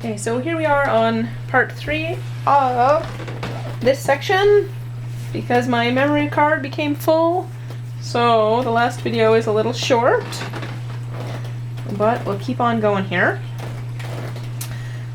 Okay, so here we are on part 3 of this section because my memory card became full. So the last video is a little short, but we'll keep on going here.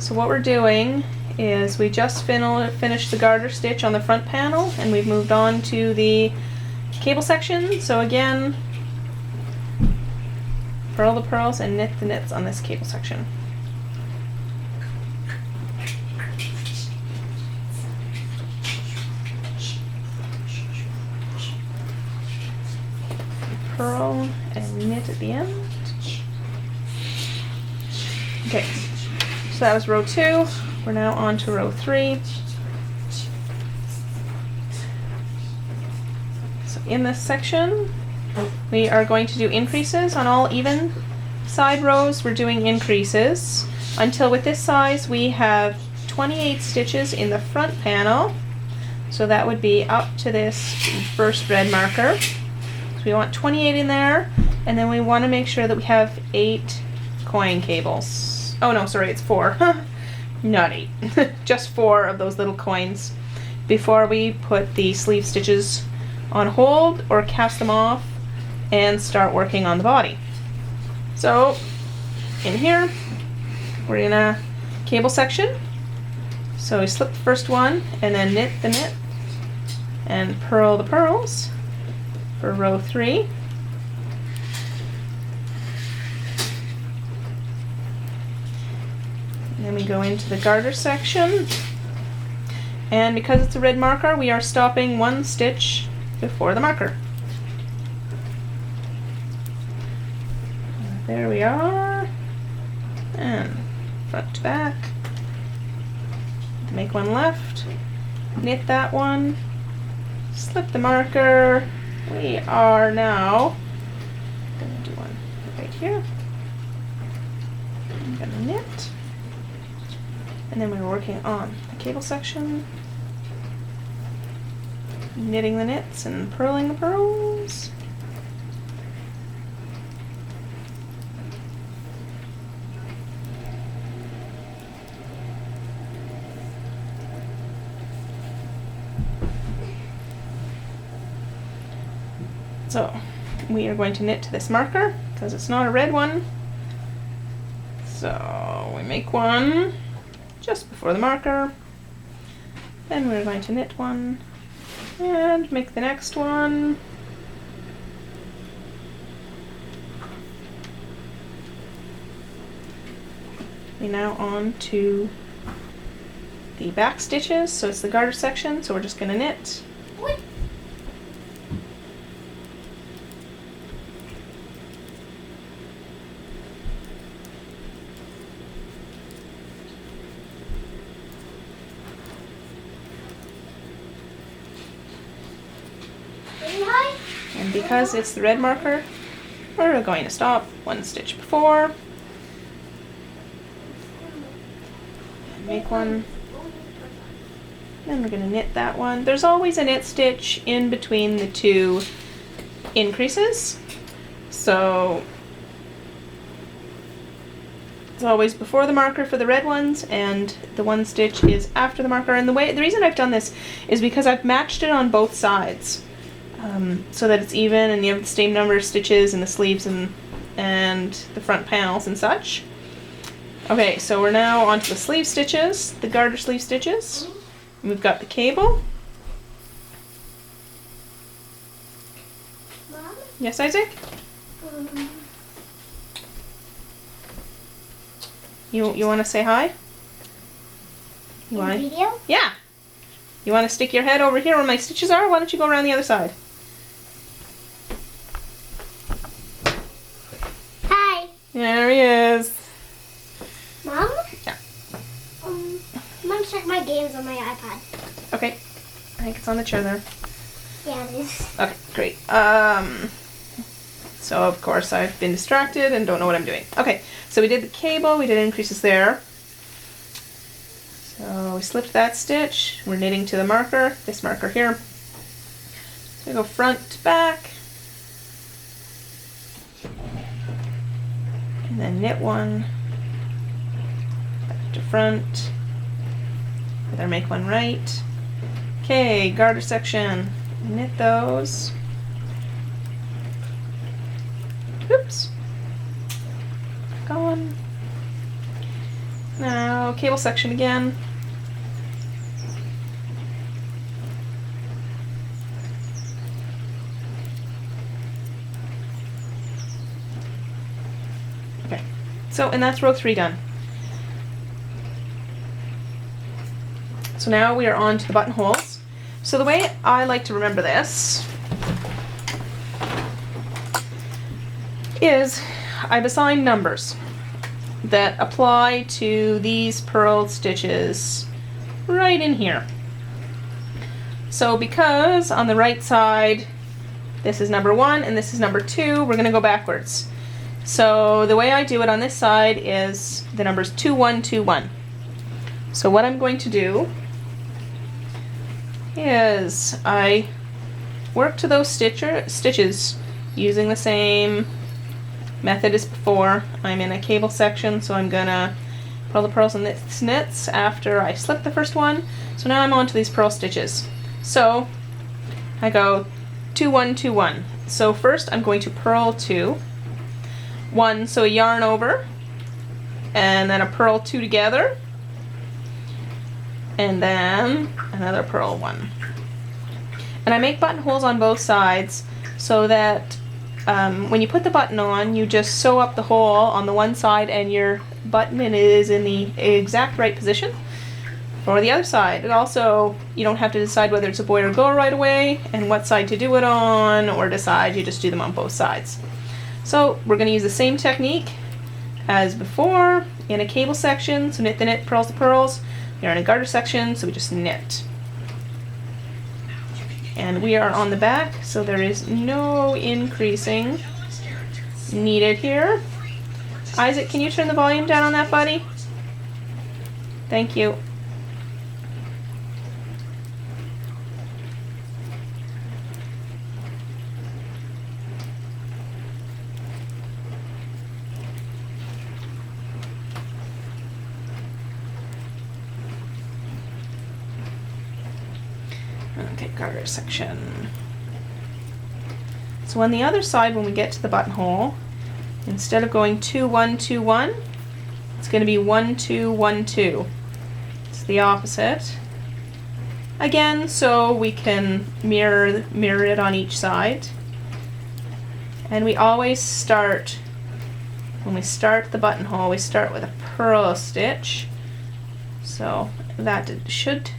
So what we're doing is we just finished the garter stitch on the front panel and we've moved on to the cable section. So again, purl the pearls and knit the knits on this cable section. Purl and knit at the end. Okay, so that was row 2. We're now on to row 3. So in this section, we are going to do increases on all even side rows. We're doing increases until with this size we have 28 stitches in the front panel. So that would be up to this first red marker. We want 28 in there, and then we want to make sure that we have 8 coin cables. Oh no, sorry, it's 4. Not 8. Just 4 of those little coins before we put the sleeve stitches on hold or cast them off and start working on the body. So in here, we're in a cable section. So we slip the first one and then knit the knit and purl the pearls. For row 3. And then we go into the garter section, and because it's a red marker we are stopping 1 stitch before the marker. There we are, and front to back. Make 1 left, knit that one, slip the marker. We are now going to do one right here. I'm going to knit, and then we're working on the cable section, knitting the knits and purling the pearls. So we are going to knit to this marker because it's not a red one. So we make 1 just before the marker. Then we're going to knit 1 and make the next one. We're now on to the back stitches. So it's the garter section. So we're just going to knit. And because it's the red marker, we're going to stop 1 stitch before, and make 1, then we're going to knit that one. There's always a knit stitch in between the 2 increases, so it's always before the marker for the red ones, and the 1 stitch is after the marker. And the reason I've done this is because I've matched it on both sides. So that it's even and you have the same number of stitches in the sleeves and the front panels and such. Okay, so we're now onto the sleeve stitches, the garter sleeve stitches. We've got the cable. Mom? Yes, Isaac? You want to say hi? You want to? Video? Yeah. You want to stick your head over here where my stitches are? Why don't you go around the other side? Hi. There he is. Mom? Yeah. I'm gonna check my games on my iPad. Okay. I think it's on the chair there. Yeah, it is. Okay, great. So of course I've been distracted and don't know what I'm doing. Okay, so we did the cable, we did increases there. So we slipped that stitch, we're knitting to the marker, this marker here. So we go front to back, and then knit 1, back to front. Better make one right. Okay, garter section. Knit those. Oops. Gone. Now, cable section again. Okay, so, and that's row 3 done. So now we are on to the buttonholes. So the way I like to remember this is I've assigned numbers that apply to these purl stitches right in here. So because on the right side this is number 1 and this is number 2, we're going to go backwards. So the way I do it on this side is the numbers 2, 1, 2, 1. So what I'm going to do is I work to those stitches using the same method as before. I'm in a cable section, so I'm gonna purl the purls and knits after I slip the first one. So now I'm on to these purl stitches. So I go 2, 1, 2, 1. So first I'm going to purl 2, 1, so a yarn over, and then a purl 2 together, and then another purl 1. And I make buttonholes on both sides so that when you put the button on, you just sew up the hole on the one side and your button is in the exact right position for the other side. And also, you don't have to decide whether it's a boy or girl right away and what side to do it on, or decide, you just do them on both sides. So we're going to use the same technique as before in a cable section, so knit the knit, purls the purls. We are in a garter section, so we just knit. And we are on the back, so there is no increasing needed here. Isaac, can you turn the volume down on that, buddy? Thank you. Okay, garter section. So on the other side, when we get to the buttonhole, instead of going 2, 1, 2, 1, it's going to be 1, 2, 1, 2. It's the opposite. Again, so we can mirror it on each side. And we always start, when we start the buttonhole, we start with a purl stitch. So that should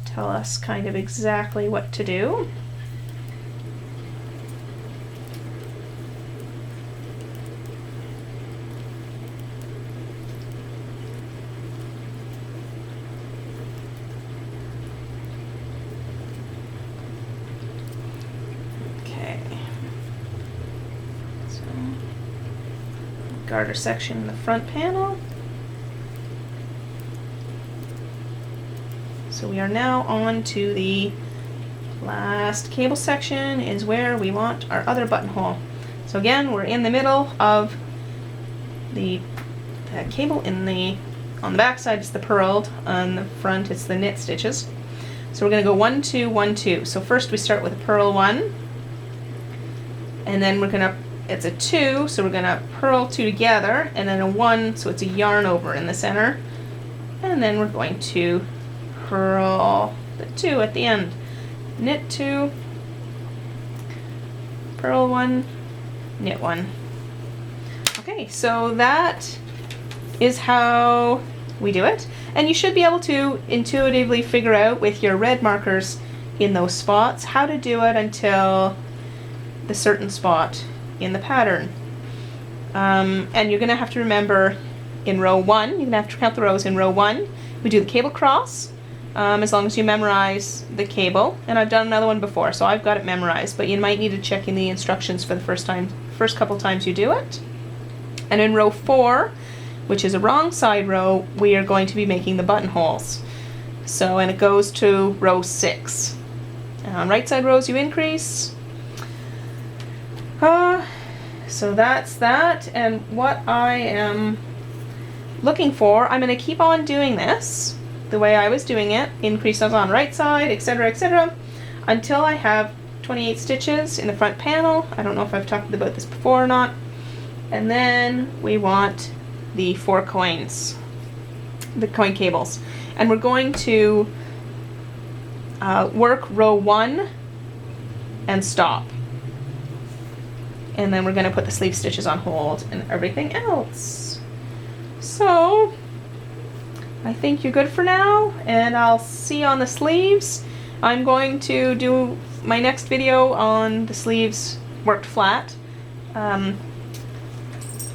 tell us kind of exactly what to do. Okay. So, garter section in the front panel. So we are now on to the last cable section, is where we want our other buttonhole. So again, we're in the middle of the cable. On the back side it's the purled, on the front it's the knit stitches. So we're going to go 1, 2, 1, 2. So first we start with a purl 1, and then we're going to, it's a 2, so we're going to purl 2 together, and then a 1, so it's a yarn over in the center, and then we're going to purl the 2 at the end. Knit 2, purl 1, knit 1. Okay, so that is how we do it. And you should be able to intuitively figure out with your red markers in those spots how to do it until the certain spot in the pattern. And you're going to have to remember in row 1, you're going to have to count the rows. In row 1, we do the cable cross. As long as you memorize the cable, and I've done another one before, so I've got it memorized, but you might need to check in the instructions for the first couple times you do it. And in row 4, which is a wrong side row, we are going to be making the buttonholes. So, and it goes to row 6. On right side rows you increase. So that's that, and what I am looking for. I'm going to keep on doing this the way I was doing it, increases on right side, etc., until I have 28 stitches in the front panel. I don't know if I've talked about this before or not. And then we want the 4 coins, the coin cables. And we're going to work row 1 and stop. And then we're going to put the sleeve stitches on hold and everything else. So I think you're good for now, and I'll see you on the sleeves. I'm going to do my next video on the sleeves worked flat.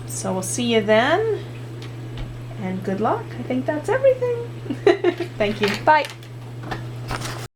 So we'll see you then, and good luck. I think that's everything. Thank you. Bye.